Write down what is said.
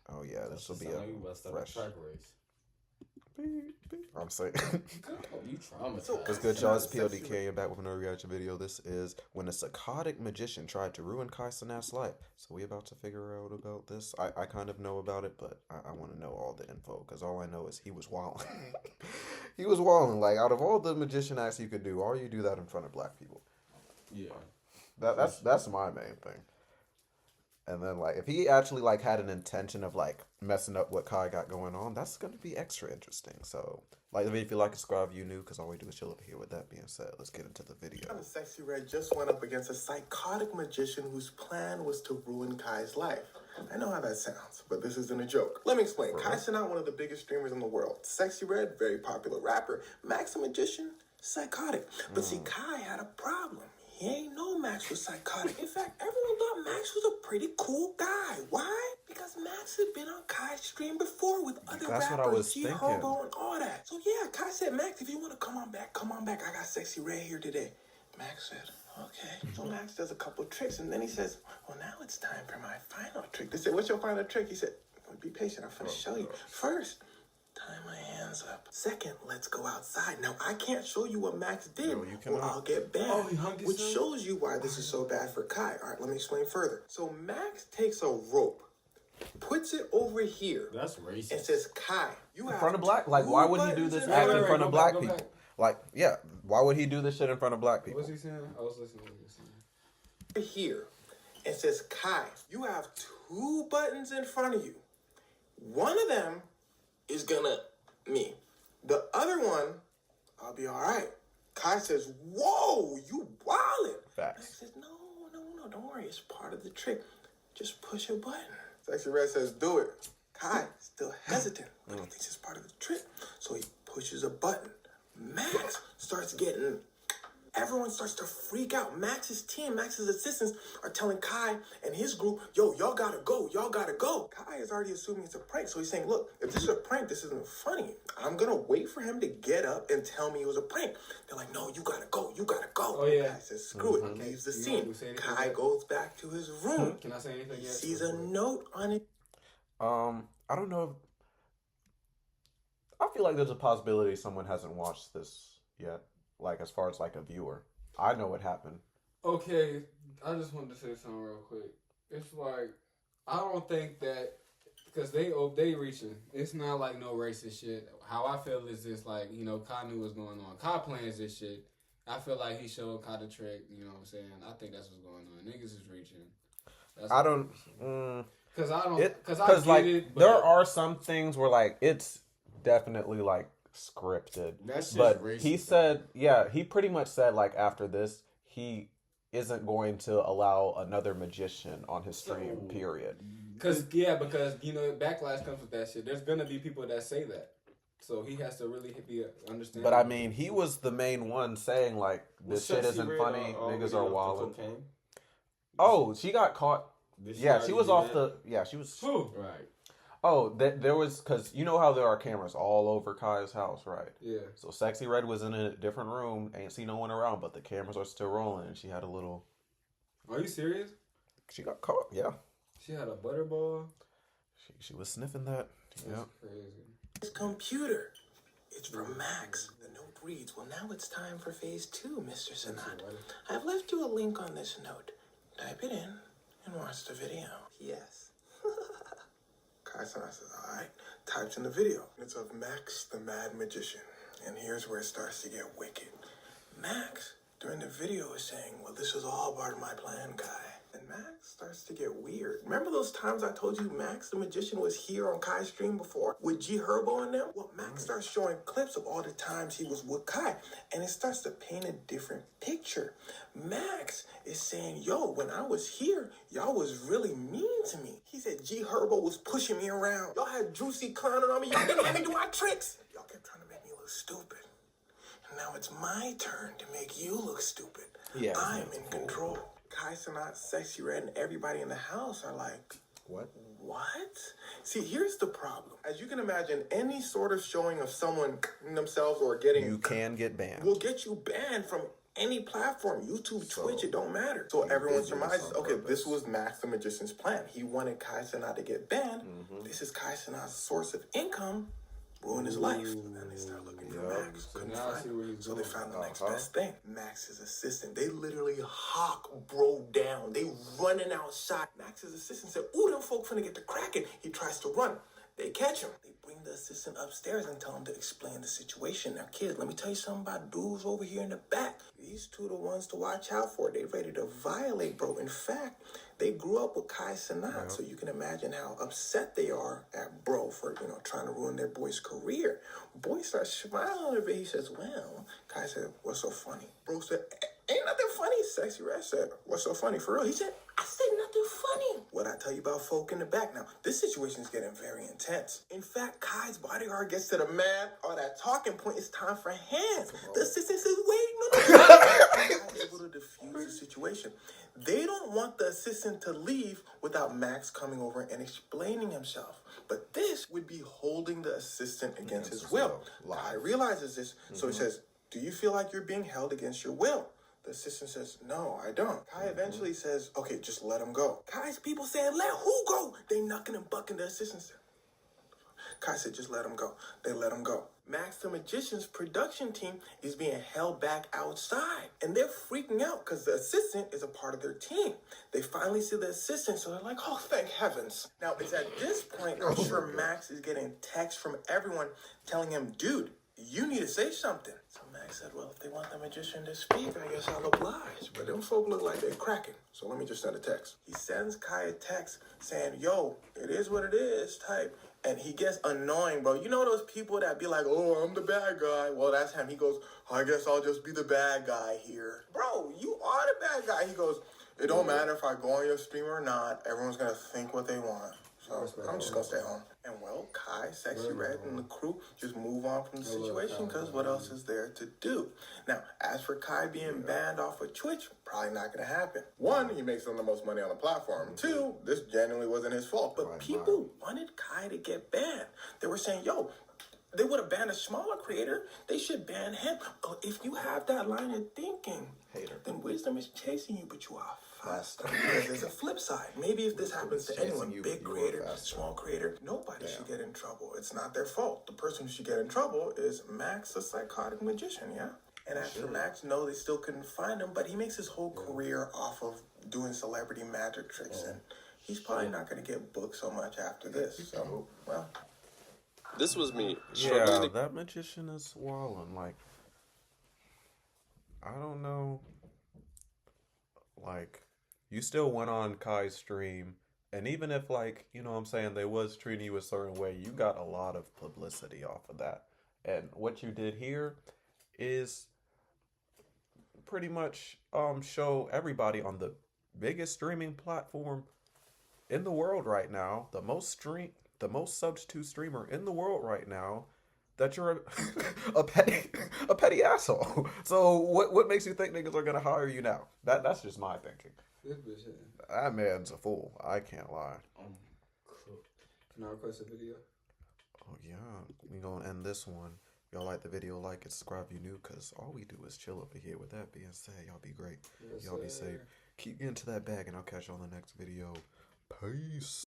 Oh yeah, this will be Sound like you about to a start a fresh. track race. I'm saying. You traumatized. What's good, y'all? It's Pod.cannion back with another reaction video. This is when a psychotic magician tried to ruin Cenat's life. So we about to figure out about this. I kind of know about it, but I want to know all the info because all I know is he was wilding. He was wilding. Like, out of all the magician acts you could do, all you do that in front of black people. Yeah. That's my main thing. And then, like, if he actually, like, had an intention of, like, messing up what Kai got going on, that's going to be extra interesting. So, like the video if you like and subscribe if you new, because all we do is chill over here. With that being said, let's get into the video. Sexy Red just went up against a psychotic magician whose plan was to ruin Kai's life. I know how that sounds, but this isn't a joke. Let me explain. Kai Cenat, one of the biggest streamers in the world. Sexy Red, very popular rapper. Max, the magician, psychotic. But see, Kai had a problem. He ain't know Max was psychotic. In fact, everyone thought Max was a pretty cool guy. Why? Because Max had been on Kai's stream before with other rappers, G Herbo and all that. So yeah, Kai said, Max, if you want to come on back, come on back. I got Sexy Red here today. Max said, okay. So Max does a couple tricks, and then he says, well, now it's time for my final trick. They said, what's your final trick? He said, well, be patient. I'm going to show you. First, tie my hands up. Second, let's go outside. Now, I can't show you what Max did, or I'll get banned, which shows you why this is so bad for Kai. All right, let me explain further. So Max takes a rope, puts it over here. That's racist. And says, Kai, you have in front of black? Like, why would he do this act in front of black people? Like, yeah, why would he do this shit in front of black people? What's he saying? I was listening to this. Here, and says, Kai, you have two buttons in front of you. One of them is gonna me. The other one, I'll be all right. Kai says, whoa, you wildin'. Facts. Max says, no, don't worry. It's part of the trick. Just push a button. Sexy Red says, do it. Kai still hesitant, but he thinks it's part of the trick. So he pushes a button. Max starts getting... Everyone starts to freak out. Max's team, Max's assistants are telling Kai and his group, yo, y'all gotta go. Y'all gotta go. Kai is already assuming it's a prank. So he's saying, look, if this is a prank, this isn't funny. I'm gonna wait for him to get up and tell me it was a prank. They're like, no, you gotta go. You gotta go. Oh, yeah. Kai says, screw it. Leaves the scene. Kai goes back to his room. Can I say anything yet? He sees a note on it. I don't know. I feel like there's a possibility someone hasn't watched this yet. Like, as far as, like, a viewer. I know what happened. Okay, I just wanted to say something real quick. It's like, I don't think that, because they reaching. It's not like no racist shit. How I feel is this, like, you know, Kai knew what's going on. Kai plans this shit. I feel like he showed Kai the trick, you know what I'm saying? I think that's what's going on. Niggas is reaching. I don't... Because like, there are some things where, like, it's definitely, like, scripted. That's just but racist, he said, yeah, he pretty much said, like, after this, he isn't going to allow another magician on his stream, period. Because, you know, backlash comes with that shit. There's going to be people that say that. So he has to really be understanding. But, I mean, he was the main one saying, like, this shit isn't funny, niggas are wildin'. Oh, she got caught. Yeah, she was off the... Yeah, she was... Right. Oh, there was, because you know how there are cameras all over Kai's house, right? Yeah. So Sexy Red was in a different room, ain't see no one around, but the cameras are still rolling, and she had a little... Are you serious? She got caught, yeah. She had a butterball? She was sniffing that, yeah. That's crazy. His computer. It's from Max. The note reads, well, now it's time for phase 2, Mr. Cenat. I've left you a link on this note. Type it in and watch the video. Yes. Kai Cenat says, all right, types in the video. It's of Max, the Mad Magician. And here's where it starts to get wicked. Max, during the video, is saying, well, this was all part of my plan, Kai. And Max starts to get weird. Remember those times I told you Max, the magician, was here on Kai's stream before with G Herbo and them? Well, Max starts showing clips of all the times he was with Kai. And it starts to paint a different picture. Max is saying, yo, when I was here, y'all was really mean to me. He said G Herbo was pushing me around. Y'all had Juicy clowning on me. Y'all didn't let me do my tricks. Y'all kept trying to make me look stupid. And now it's my turn to make you look stupid. Yeah, I'm in control. Kai Cenat, Sexy Red, and everybody in the house are like, what? See, here's the problem. As you can imagine, any sort of showing of someone themselves or getting... You can get banned. Will get you banned from any platform, YouTube, So, Twitch, it don't matter. So he everyone did do this surmises, on okay, purpose. this was Max the Magician's plan. He wanted Kai Cenat to get banned. This is Kai Cenat's source of income. Ruin his life. Then they start looking for Max. So Couldn't now I find see him. where he's So they going. found the next best thing. Max's assistant. They literally hawk bro down. They running outside. Max's assistant said, ooh, them folk finna get to cracking. He tries to run. They catch him. They bring the assistant upstairs and tell him to explain the situation. Now, kids, let me tell you something about dudes over here in the back. These two are the ones to watch out for. They ready to violate, bro. In fact, they grew up with Kai Cenat, so you can imagine how upset they are at bro for, trying to ruin their boy's career. Boy starts smiling a bit. He says, well, Kai said, what's so funny? Bro said, ain't nothing funny. Sexy Red said, what's so funny for real? He said, I said nothing funny. What I tell you about folk in the back now, this situation is getting very intense. In fact, Kai's bodyguard gets to the man, or that talking point, it's time for hands. The assistant says, wait, no. Kai is able to diffuse the situation. They don't want the assistant to leave without Max coming over and explaining himself. But this would be holding the assistant against his will. Kai realizes this, so he says, do you feel like you're being held against your will? The assistant says, no, I don't. Kai eventually says, okay, just let him go. Kai's people said, let who go? They knucking and bucking. The assistant said, Kai said, just let him go. They let him go. Max the Magician's production team is being held back outside. And they're freaking out because the assistant is a part of their team. They finally see the assistant, so they're like, oh, thank heavens. Now, it's at this point, I'm sure Max is getting texts from everyone telling him, dude, you need to say something. So Max said, well, if they want the magician to speak, I guess I'll oblige. But them folk look like they're cracking. So let me just send a text. He sends Kai a text saying, yo, it is what it is, type. And he gets annoying, bro. You know those people that be like, oh, I'm the bad guy. Well, that's him. He goes, I guess I'll just be the bad guy here. Bro, you are the bad guy. He goes, it don't matter if I go on your stream or not. Everyone's going to think what they want. So I'm just going to stay home. And well, Kai, Sexy Red, and the crew just move on from the situation because what else is there to do? Now, as for Kai being banned off of Twitch, probably not going to happen. One, he makes some of the most money on the platform. Two, this genuinely wasn't his fault. But people wanted Kai to get banned. They were saying, yo, they would have banned a smaller creator. They should ban him. Oh, if you have that line of thinking, then wisdom is chasing you, but you are faster. Because there's a flip side. Maybe if this happens to anyone, big creator, small creator, nobody should get in trouble. It's not their fault. The person who should get in trouble is Max, the psychotic magician, yeah? And after Max, no, they still couldn't find him, but he makes his whole career off of doing celebrity magic tricks, and he's probably not going to get booked so much after this. So, well... This was me. Yeah, that magician is swollen. Like, I don't know. Like, you still went on Kai's stream, and even if, like, you know what I'm saying, they was treating you a certain way, you got a lot of publicity off of that. And what you did here is pretty much show everybody on the biggest streaming platform in the world right now, the most subbed to streamer in the world right now, that you're a petty asshole. So what makes you think niggas are gonna hire you now? That's just my thinking. That man's a fool. I can't lie. Can I request a video? Oh yeah, we gonna end this one. Y'all like the video, like it, subscribe if you new, cause all we do is chill over here. With that being said, y'all be great. Y'all be safe. Keep getting to that bag, and I'll catch you on the next video. Peace.